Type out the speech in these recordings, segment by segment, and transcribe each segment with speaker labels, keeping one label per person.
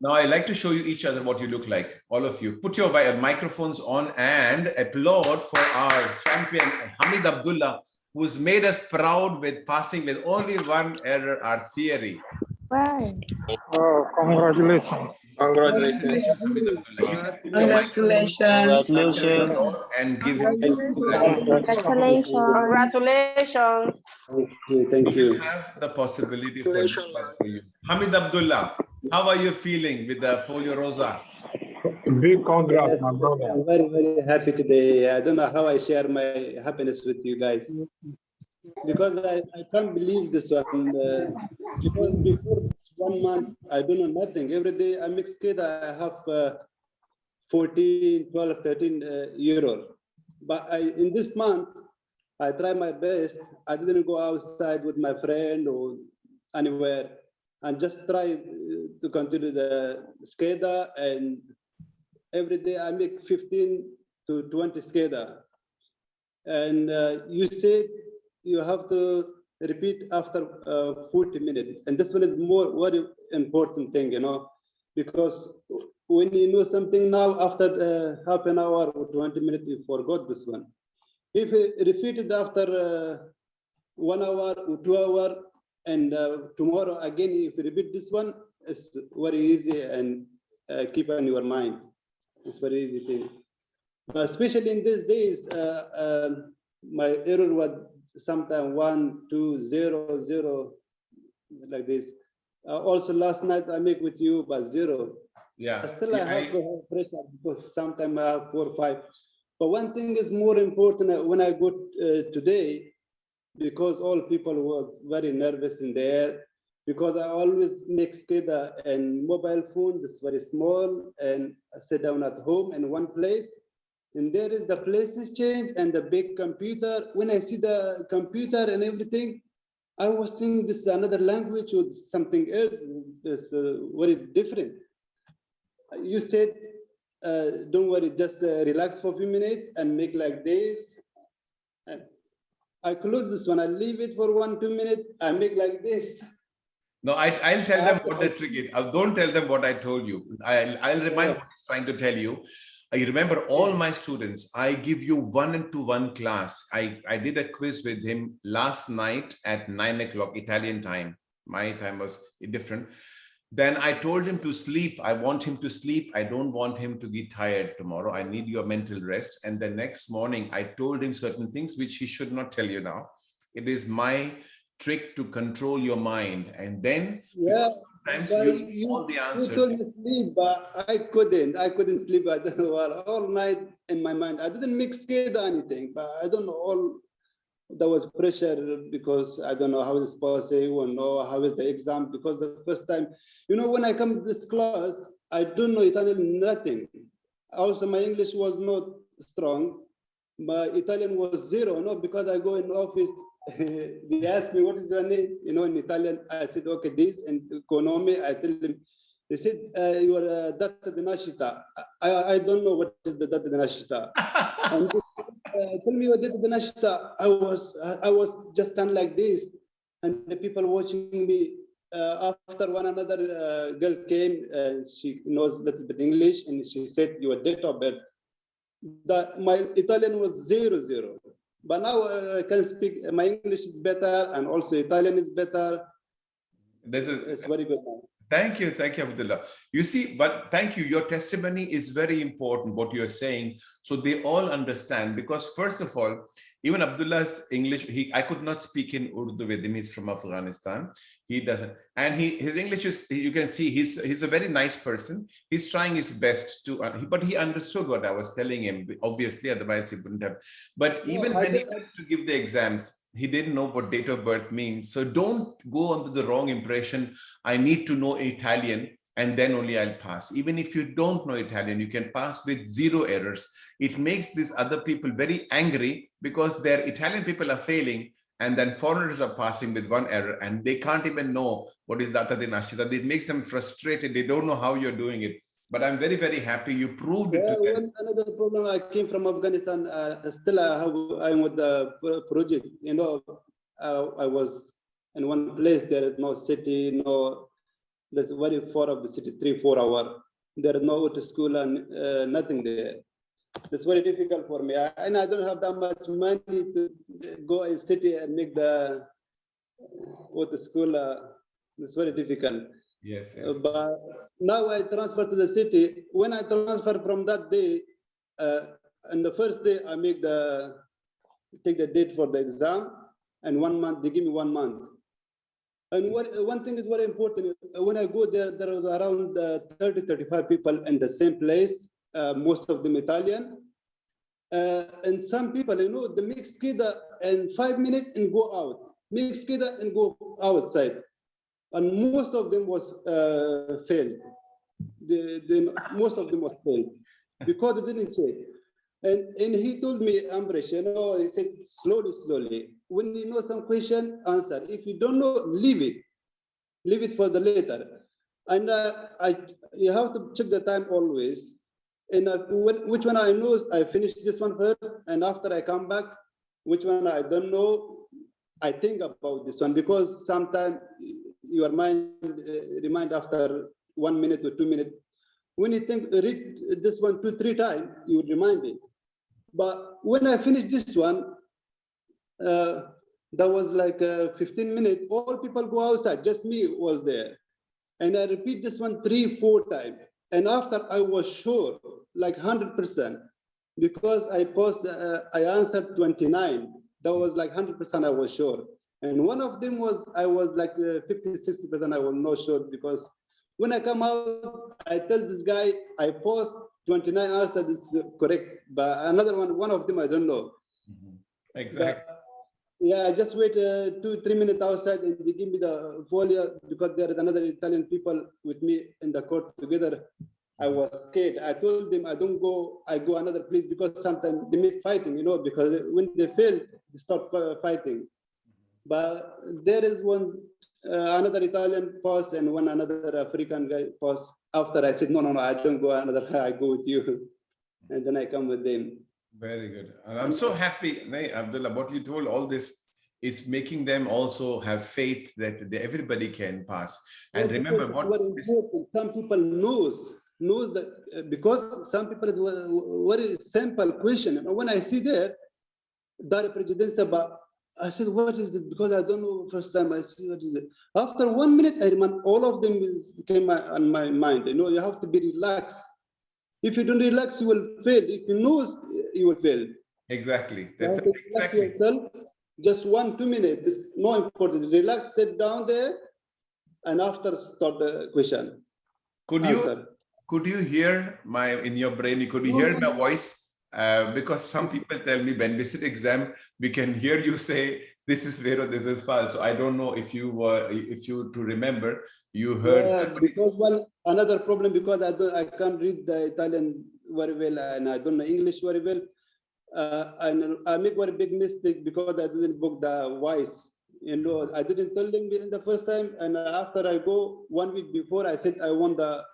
Speaker 1: Now I like to show you each other what you look like. All of you. Put your microphones on and applaud for our champion, Hamid Abdulla, who's made us proud with passing with only one error, our theory.
Speaker 2: Wow.
Speaker 3: Oh, congratulations.
Speaker 1: Congratulations, Hamid Abdulla.
Speaker 4: Congratulations.
Speaker 1: And give him
Speaker 2: Congratulations.
Speaker 5: Congratulations.
Speaker 4: Thank you.
Speaker 1: We have the possibility for you. Hamid Abdulla, how are you feeling with the folio rosa?
Speaker 3: Big congrats,
Speaker 4: Yes,
Speaker 3: my brother.
Speaker 4: I'm very, very happy today. I don't know how I share my happiness with you guys. Because I can't believe this one. Because before this 1 month, I don't know nothing. Every day I make skate, I have 14, 12, 13 euro. But in this month, I try my best. I didn't go outside with my friend or anywhere, and just try to continue the skater. And every day I make 15 to 20 skater. And you said you have to repeat after 40 minutes. And this one is very important thing, you know, because when you know something now, after half an hour or 20 minutes, you forgot this one. If you repeat it after 1 hour or 2 hours, and tomorrow again, if you repeat this one, it's very easy and keep on your mind. It's very easy thing. But especially in these days, my error was sometimes 1, 2, 0, 0, like this. Also last night I make with you, but 0.
Speaker 1: Yeah.
Speaker 4: Still I have pressure because sometimes I have 4 or 5. But one thing is more important when I go today, because all people was very nervous in there, because I always make skater and mobile phone that's very small, and I sit down at home in one place, and there is the places change and the big computer. When I see the computer and everything, I was thinking this is another language or something else. It's very different. You said, don't worry, just relax for a few minutes and make like this. And I close this one, I leave it for 1, 2 minutes, I make like this.
Speaker 1: No, I'll tell them what the trick is. Don't tell them what I told you. I'll remind what he's trying to tell you. I remember all my students, I give you 1-to-1 class. I did a quiz with him last night at 9 o'clock Italian time. My time was different. Then I told him to sleep. I want him to sleep. I don't want him to be tired tomorrow. I need your mental rest. And the next morning, I told him certain things which he should not tell you now. It is my trick to control your mind. And then sometimes you know the answer.
Speaker 4: You told me sleep, but I couldn't sleep. I don't know, all night in my mind. I didn't make skate or anything, but I don't know, there was pressure because I don't know how it's possible or know how is the exam, because the first time, you know, when I come to this class, I don't know Italian, nothing. Also, my English was not strong. My Italian was 0, no, because I go in the office, they ask me, what is your name? You know, in Italian, I said, okay, this, and economy, I tell them, they said, you are data di nascita. I don't know what is the data di nascita. And tell me what data di nascita. I was just done like this, and the people watching me. After one another girl came, she knows a little bit English, and she said, your date of birth. My Italian was 0, 0. But now I can speak, my English is better, and also Italian is better. It's very good now.
Speaker 1: Thank you, Abdullah. You see, but thank you. Your testimony is very important, what you're saying, so they all understand. Because first of all, even Abdullah's English, I could not speak in Urdu with him. He's from Afghanistan. He doesn't, and his English is, you can see, he's a very nice person. He's trying his best to, but he understood what I was telling him. Obviously, otherwise he wouldn't have. But even when he went to give the exams, he didn't know what date of birth means. So don't go under the wrong impression. I need to know Italian and then only I'll pass. Even if you don't know Italian, you can pass with 0 errors. It makes these other people very angry because their Italian people are failing, and then foreigners are passing with 1 error, and they can't even know what is data di nascita. It makes them frustrated. They don't know how you're doing it. But I'm very, very happy you proved it to them.
Speaker 4: Another problem, I came from Afghanistan. Still, I'm with the project. You know, I was in one place. There is no city, no That's very far of the city, 3-4 hours. There is no auto school and nothing there. It's very difficult for me. And I don't have that much money to go in city and make the auto school. It's very difficult.
Speaker 1: Yes, yes.
Speaker 4: But now I transfer to the city. When I transfer from that day, and the first day I take the date for the exam, and 1 month, they give me 1 month. And one thing is very important. When I go there, there was around 30-35 people in the same place, most of them Italian. And some people, you know, they mix kida in 5 minutes and go out. Mix kida and go outside. And most of them was failed. Most of them was failed because they didn't check. And he told me, Ambrish, you know, he said, slowly. When you know some question, answer. If you don't know, leave it for the later. And you have to check the time always. And which one I know, I finish this one first, and after I come back, which one I don't know, I think about this one, because sometimes your mind remind after 1 minute or 2 minutes. When you think, read this one 2-3 times, you would remind it. But when I finished this one, that was like 15 minutes, all people go outside, just me was there. And I repeat this one 3-4 times. And after I was sure, like 100%, because I answered 29. That was like 100% I was sure. And one of them was, I was like 50-60% I was not sure, because when I come out, I tell this guy, I post 29 answers is correct, but another one of them I don't know.
Speaker 1: Exactly.
Speaker 4: But, yeah, I just wait 2-3 minutes outside, and they give me the folio, because there is another Italian people with me in the court together. I was scared. I told them I don't go, I go another place, because sometimes they make fighting, you know, because when they fail, they start fighting. But there is one, another Italian pass and one another African guy pass. After I said, no, I don't go another, I go with you. And then I come with them.
Speaker 1: Very good. And I'm so happy, Abdullah, what you told, all this is making them also have faith that everybody can pass. And
Speaker 4: Yeah,
Speaker 1: remember
Speaker 4: what some people knows that, because some people is very simple question. And when I see there, Dari Presidenza, but I said, what is it? Because I don't know first time I see what is it. After 1 minute, I remember all of them came on my mind. You know, you have to be relaxed. If you don't relax, you will fail. If you know, you will fail.
Speaker 1: Exactly. That's exactly.
Speaker 4: Yourself, just 1-2 minutes. It's more important. Relax, sit down there, and after start the question.
Speaker 1: Could you hear in your brain? Could you hear my voice? Because some people tell me when we sit exam, we can hear you say, this is Vero, this is false. So I don't know if you to remember, you heard.
Speaker 4: Yeah, because another problem, because I can't read the Italian very well, and I don't know English very well. And I make very big mistake because I didn't book the voice. You know, I didn't tell them in the first time, and after I go 1 week before, I said I want the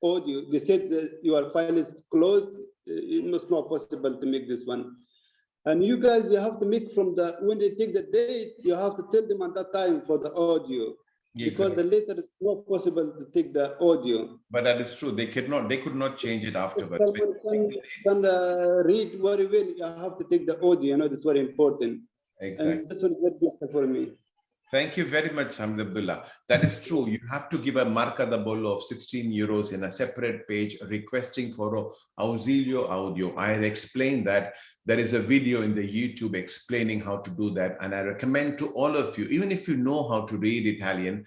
Speaker 4: audio. They said that your file is closed. It's not possible to make this one. And you guys, you have to make from when they take the date, you have to tell them at that time for the audio. Yeah, because the later it's not possible to take the audio.
Speaker 1: But that is true. They could not change it afterwards.
Speaker 4: Someone can read very well. You have to take the audio. You know, that's very important.
Speaker 1: Exactly.
Speaker 4: And this one is very difficult for me.
Speaker 1: Thank you very much, Hamid Abdullah. That is true. You have to give a marca da bollo of 16 euros in a separate page requesting for auxilio audio. I had explained that. There is a video in the YouTube explaining how to do that. And I recommend to all of you, even if you know how to read Italian,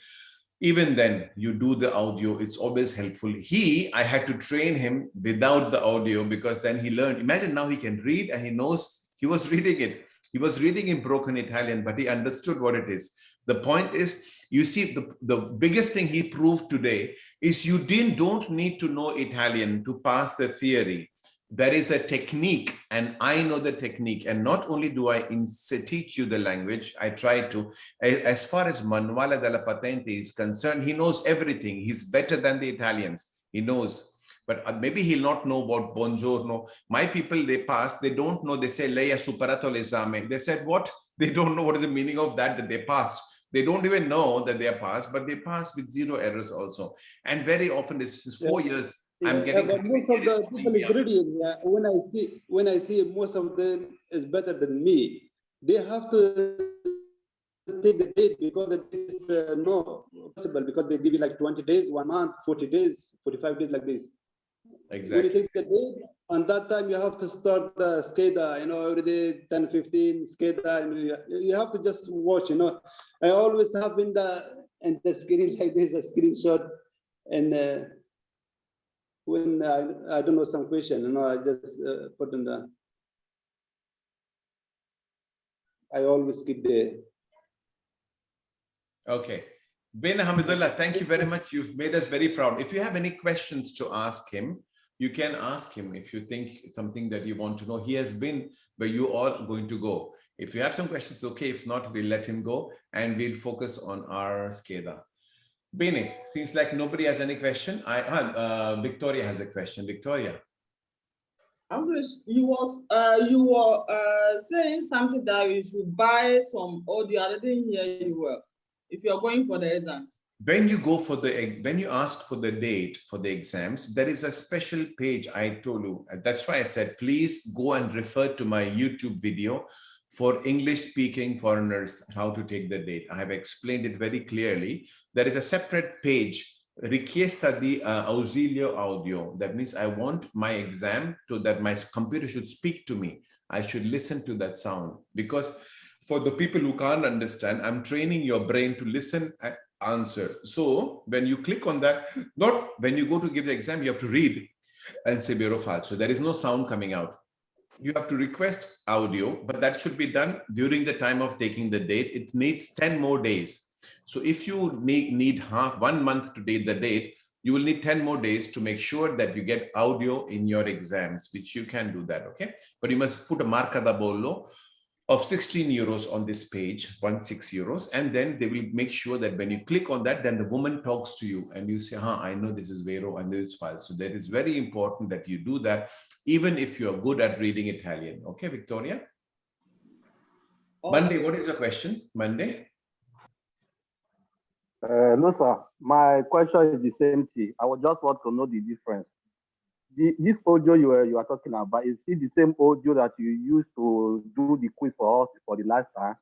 Speaker 1: even then you do the audio. It's always helpful. I had to train him without the audio, because then he learned. Imagine now he can read and he knows he was reading it. He was reading in broken Italian, but he understood what it is. The point is, you see, the biggest thing he proved today is you don't need to know Italian to pass the theory. There is a technique, and I know the technique. And not only do I teach you the language, I try to. As far as Manuale della Patente is concerned, he knows everything. He's better than the Italians. He knows. But maybe he'll not know about buongiorno. My people, they pass, they don't know. They say, lei ha superato l'esame. They said, what? They don't know what is the meaning of that they passed. They don't even know that they are passed, but they pass with 0 errors also. And very often, this is 4 years. I'm getting.
Speaker 4: But most of the people ingredients, when I see most of them is better than me, they have to take the date because it is no possible, because they give you like 20 days, 1 month, 40 days, 45 days, like this.
Speaker 1: Exactly.
Speaker 4: When you take the date, on that time you have to start the SCADA, every day 10, 15 SCADA, and you have to just watch, I always have in the screen like this, a screenshot, and when I don't know some question, I just put in the, I always keep the.
Speaker 1: Okay. Ben Hamidullah, thank you very much. You've made us very proud. If you have any questions to ask him, you can ask him. If you think something that you want to know, he has been where you are going to go. If you have some questions, okay. If not, we'll let him go and we'll focus on our SCADA. Bene, seems like nobody has any question. Victoria has a question. Victoria.
Speaker 6: You were saying something that you should buy some audio. I didn't hear you well. If you're going for the exams.
Speaker 1: When you ask for the date for the exams, there is a special page I told you. That's why I said, please go and refer to my YouTube video for English speaking foreigners, how to take the date. I have explained it very clearly. There is a separate page, Richiesta di ausilio audio. That means I want my exam that my computer should speak to me. I should listen to that sound, because for the people who can't understand, I'm training your brain to listen and answer. So when you click on that, not when you go to give the exam, you have to read and say vero falso. There is no sound coming out. You have to request audio, but that should be done during the time of taking the date. It needs 10 more days. So if you need 1 month to take the date, you will need 10 more days to make sure that you get audio in your exams, which you can do that, okay? But you must put a marca da bollo of 16 euros on this page, 16 euros, and then they will make sure that when you click on that, then the woman talks to you and you say, I know this is vero and this is false. So that is very important that you do that, even if you're good at reading Italian. Okay, Victoria? Monday, what is your question? Monday?
Speaker 7: No, sir. My question is the same thing. I would just want to know the difference. This audio you are talking about, is it the same audio that you used to do the quiz for us for the last time?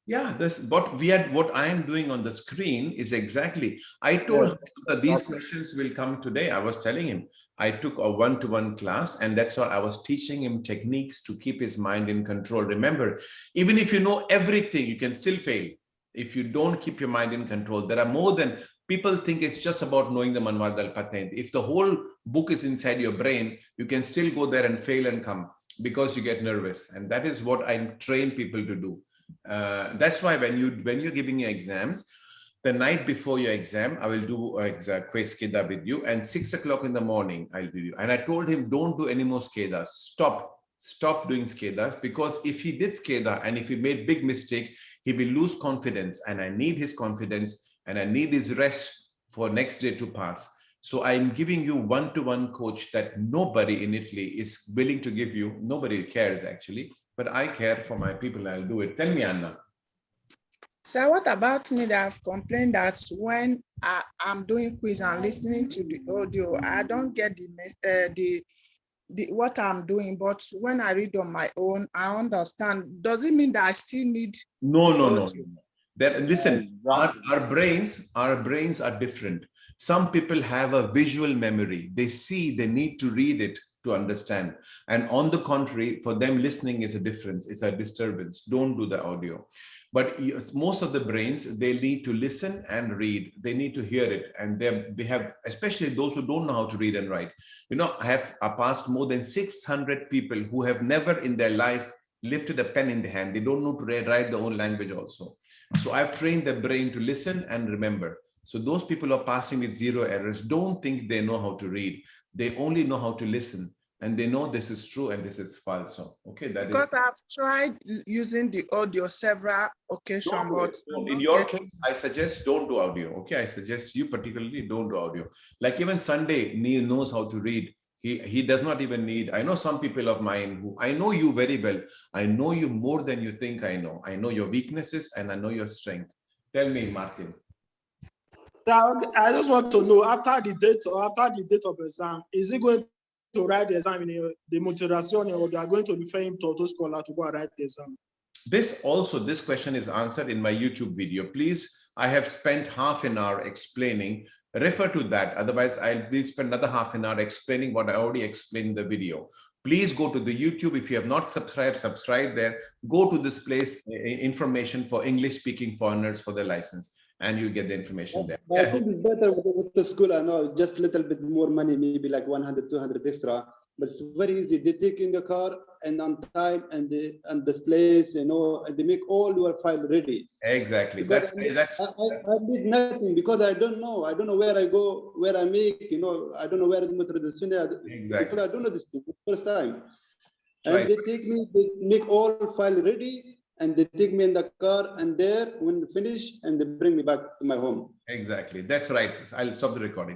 Speaker 1: Yeah, what I am doing on the screen is exactly, I told him that these questions will come today. I was telling him, I took a one-to-one class, and that's why I was teaching him techniques to keep his mind in control. Remember, even if you know everything, you can still fail if you don't keep your mind in control. There are more than, people think it's just about knowing the manual del patente. If the whole book is inside your brain, you can still go there and fail and come because you get nervous. And that is what I train people to do. That's why when you're giving your exams, the night before your exam, I will do a quiz SCADA with you, and 6 o'clock in the morning, I'll do you. And I told him, don't do any more SCADAs. Stop doing SCADAs, because if he did SCADA and if he made big mistake, he will lose confidence, and I need his confidence and I need his rest for next day to pass. So I'm giving you one-to-one coach that nobody in Italy is willing to give you. Nobody cares actually, but I care for my people. I'll do it. Tell me, Anna.
Speaker 8: So what about me that I've complained that when I'm doing quiz and listening to the audio, I don't get the what I'm doing, but when I read on my own, I understand. Does it mean that I still need?
Speaker 1: No. Listen, our brains are different. Some people have a visual memory. They see, they need to read it to understand. And on the contrary, for them, listening is a difference. It's a disturbance. Don't do the audio. But most of the brains, they need to listen and read. They need to hear it. And they have, especially those who don't know how to read and write. I have passed more than 600 people who have never in their life lifted a pen in the hand. They don't know to write their own language also. So I've trained the brain to listen and remember. So those people are passing with 0 errors. Don't think they know how to read. They only know how to listen. And they know this is true and this is false. Okay,
Speaker 8: because I've tried using the audio several occasions, but
Speaker 1: in your case, I suggest don't do audio. Okay, I suggest you particularly don't do audio. Like even Sunday, Neil knows how to read. He does not even need. I know some people of mine who, I know you very well. I know you more than you think I know. I know your weaknesses and I know your strength. Tell me, Martin.
Speaker 9: I just want to know after the date of exam, is he going to write the exam in the motivation, or they are going to refer him to scholar to go and write the exam?
Speaker 1: This question is answered in my YouTube video. Please, I have spent half an hour explaining. Refer to that. Otherwise, we'll spend another half an hour explaining what I already explained in the video. Please go to the YouTube. If you have not subscribed, subscribe there. Go to this place, information for English speaking foreigners for their license, and you get the information there.
Speaker 4: I think it's better with the school. I know just a little bit more money, maybe like 100, 200 extra. But it's very easy. They take in the car and on time and this place, you know, and they make all your file ready.
Speaker 1: Exactly.
Speaker 4: Because I did nothing because I don't know. I don't know where I go, where I make, you know, I don't know where it's exactly. Because I don't know this thing first time. And
Speaker 1: right.
Speaker 4: they make all file ready, and they take me in the car, and there when they finish, and they bring me back to my home.
Speaker 1: Exactly. That's right. I'll stop the recording.